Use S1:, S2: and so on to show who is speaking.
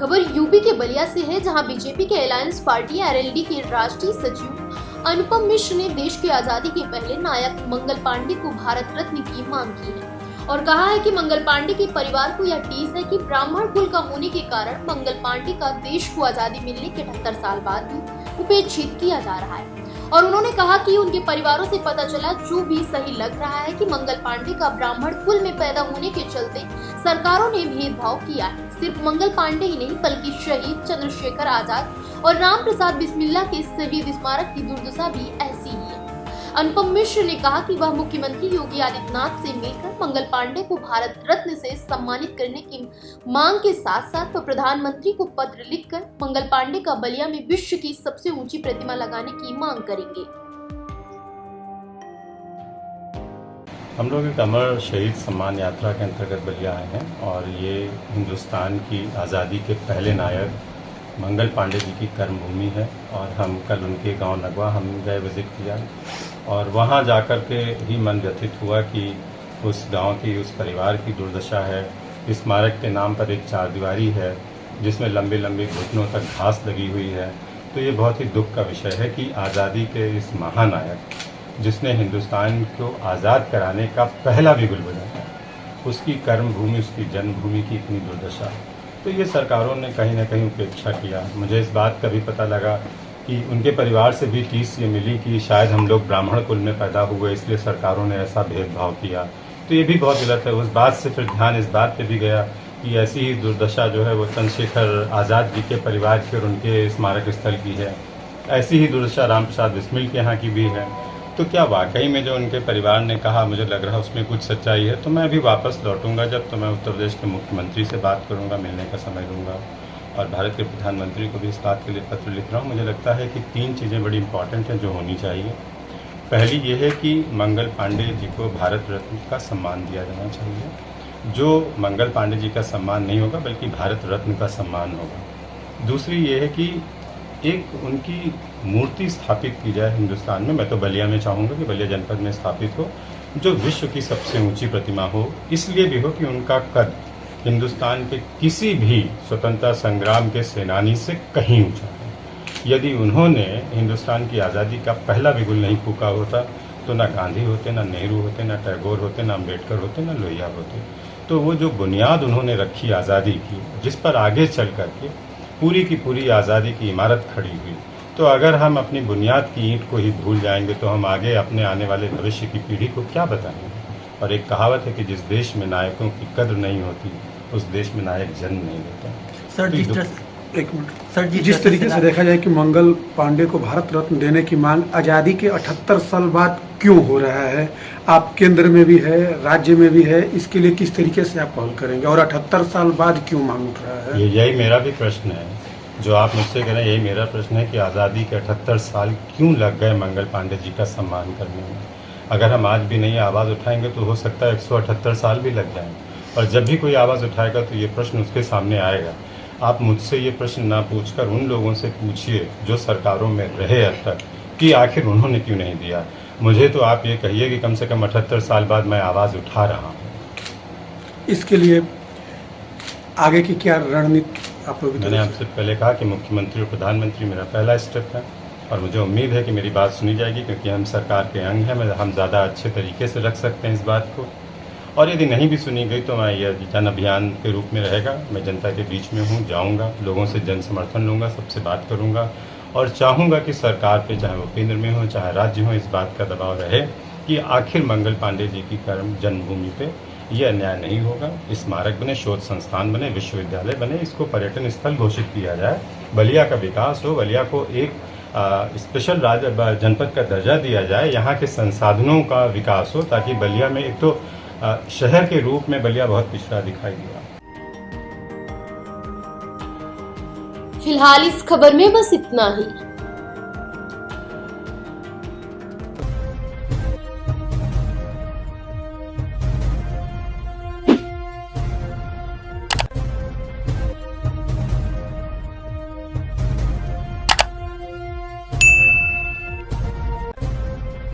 S1: खबर यूपी के बलिया से है, जहां बीजेपी के अलायंस पार्टी आरएलडी के राष्ट्रीय सचिव अनुपम मिश्र ने देश की आजादी के पहले नायक मंगल पांडे को भारत रत्न की मांग की है और कहा है कि मंगल पांडे के परिवार को यह टीस है कि ब्राह्मण कुल का होने के कारण मंगल पांडे का देश को आजादी मिलने के 78 साल बाद भी उपेक्षित किया जा रहा है। और उन्होंने कहा कि उनके परिवारों से पता चला जो भी सही लग रहा है कि मंगल पांडे का ब्राह्मण कुल में पैदा होने के चलते सरकारों ने भेदभाव किया है। सिर्फ मंगल पांडे ही नहीं बल्कि शहीद चंद्रशेखर आजाद और राम प्रसाद बिस्मिल्ला के शहीद स्मारक की दुर्दशा भी ऐसी ही है। अनुपम मिश्र ने कहा कि वह मुख्यमंत्री योगी आदित्यनाथ से मिलकर मंगल पांडे को भारत रत्न से सम्मानित करने की मांग के साथ साथ वह प्रधानमंत्री को पत्र लिखकर मंगल पांडे का बलिया में विश्व की सबसे ऊंची प्रतिमा लगाने की मांग करेंगे।
S2: हम लोग एक अमर शहीद सम्मान यात्रा के अंतर्गत बलिया आए हैं और ये हिंदुस्तान की आज़ादी के पहले नायक मंगल पांडे जी की कर्मभूमि है और हम कल उनके गांव नगवा हम गए विज़िट किया और वहां जाकर के ही मन व्यथित हुआ कि उस गांव की उस परिवार की दुर्दशा है। स्मारक के नाम पर एक चारदीवारी है जिसमें लंबी लंबी घुटनों तक घास लगी हुई है। तो ये बहुत ही दुख का विषय है कि आज़ादी के इस महानायक जिसने हिंदुस्तान को आज़ाद कराने का पहला बिगुल बजाया, उसकी कर्मभूमि, उसकी जन्मभूमि की इतनी दुर्दशा। तो ये सरकारों ने कहीं ना कहीं उपेक्षा किया। मुझे इस बात का भी पता लगा कि उनके परिवार से भी टीस ये मिली कि शायद हम लोग ब्राह्मण कुल में पैदा हुए इसलिए सरकारों ने ऐसा भेदभाव किया। तो ये भी बहुत गलत है। उस बात से फिर ध्यान इस बात पे भी गया कि ऐसी ही दुर्दशा जो है वो चंद्रशेखर आज़ाद जी के परिवार की और उनके स्मारक स्थल की है। ऐसी ही दुर्दशा राम प्रसाद बिस्मिल के यहाँ की भी है। तो क्या वाकई में जो उनके परिवार ने कहा, मुझे लग रहा है उसमें कुछ सच्चाई है। तो मैं अभी वापस लौटूंगा जब तो मैं उत्तर प्रदेश के मुख्यमंत्री से बात करूंगा, मिलने का समय लूँगा और भारत के प्रधानमंत्री को भी इस बात के लिए पत्र लिख रहा हूँ। मुझे लगता है कि 3 चीज़ें बड़ी इंपॉर्टेंट हैं जो होनी चाहिए। पहली ये है कि मंगल पांडे जी को भारत रत्न का सम्मान दिया जाना चाहिए। जो मंगल पांडे जी का सम्मान नहीं होगा बल्कि भारत रत्न का सम्मान होगा। दूसरी ये है कि एक उनकी मूर्ति स्थापित की जाए हिंदुस्तान में। मैं तो बलिया में चाहूँगा कि बलिया जनपद में स्थापित हो, जो विश्व की सबसे ऊंची प्रतिमा हो। इसलिए भी हो कि उनका कद हिंदुस्तान के किसी भी स्वतंत्रता संग्राम के सेनानी से कहीं ऊंचा है। यदि उन्होंने हिंदुस्तान की आज़ादी का पहला बिगुल नहीं फूका होता तो ना गांधी होते, ना नेहरू होते, ना टैगोर होते, ना अम्बेडकर होते, ना लोहिया होते। तो वो जो बुनियाद उन्होंने रखी आज़ादी की, जिस पर आगे चल करके पूरी की पूरी आज़ादी की इमारत खड़ी हुई, तो अगर हम अपनी बुनियाद की ईंट को ही भूल जाएंगे तो हम आगे अपने आने वाले भविष्य की पीढ़ी को क्या बताएंगे। और एक कहावत है कि जिस देश में नायकों की कद्र नहीं होती उस देश में नायक जन्म नहीं लेता।
S3: सर जी, जिस तरीके से देखा जाए कि मंगल पांडे को भारत रत्न देने की मांग आज़ादी के 78 साल बाद क्यों हो रहा है? आप केंद्र में भी है, राज्य में भी है, इसके लिए किस तरीके से आप पहल करेंगे और 78 साल बाद क्यों मांग उठ रहा है?
S2: यही मेरा भी प्रश्न है जो आप मुझसे कह रहे हैं। यही मेरा प्रश्न है कि आज़ादी के 78 साल क्यों लग गए मंगल पांडे जी का सम्मान करने में। अगर हम आज भी नहीं आवाज़ उठाएंगे तो हो सकता है 178 साल भी लग जाएं। और जब भी कोई आवाज़ उठाएगा तो ये प्रश्न उसके सामने आएगा। आप मुझसे ये प्रश्न ना पूछकर उन लोगों से पूछिए जो सरकारों में रहे अब तक कि आखिर उन्होंने क्यों नहीं दिया। मुझे तो आप ये कहिए कि कम से कम 78 साल बाद मैं आवाज़ उठा रहा हूँ।
S3: इसके लिए आगे की क्या रणनीति आप लोग?
S2: मैंने आपसे पहले कहा कि मुख्यमंत्री और प्रधानमंत्री मेरा पहला स्टेप है और मुझे उम्मीद है कि मेरी बात सुनी जाएगी, क्योंकि हम सरकार के अंग हैं। हम ज़्यादा अच्छे तरीके से रख सकते हैं इस बात को। और यदि नहीं भी सुनी गई तो मैं यह जन अभियान के रूप में रहेगा। मैं जनता के बीच में हूँ, जाऊँगा, लोगों से जन समर्थन लूँगा, सबसे बात करूँगा और चाहूँगा कि सरकार पे, चाहे वो केंद्र में हो चाहे राज्य हो, इस बात का दबाव रहे कि आखिर मंगल पांडे जी की कर्म जन्मभूमि पे ये अन्याय नहीं होगा। स्मारक बने, शोध संस्थान बने, विश्वविद्यालय बने, इसको पर्यटन स्थल घोषित किया जाए, बलिया का विकास हो, बलिया को एक स्पेशल जनपद का दर्जा दिया जाए, यहाँ के संसाधनों का विकास हो, ताकि बलिया में एक तो शहर के रूप में बलिया बहुत पिछड़ा दिखाई दिया।
S1: फिलहाल इस खबर में बस इतना ही।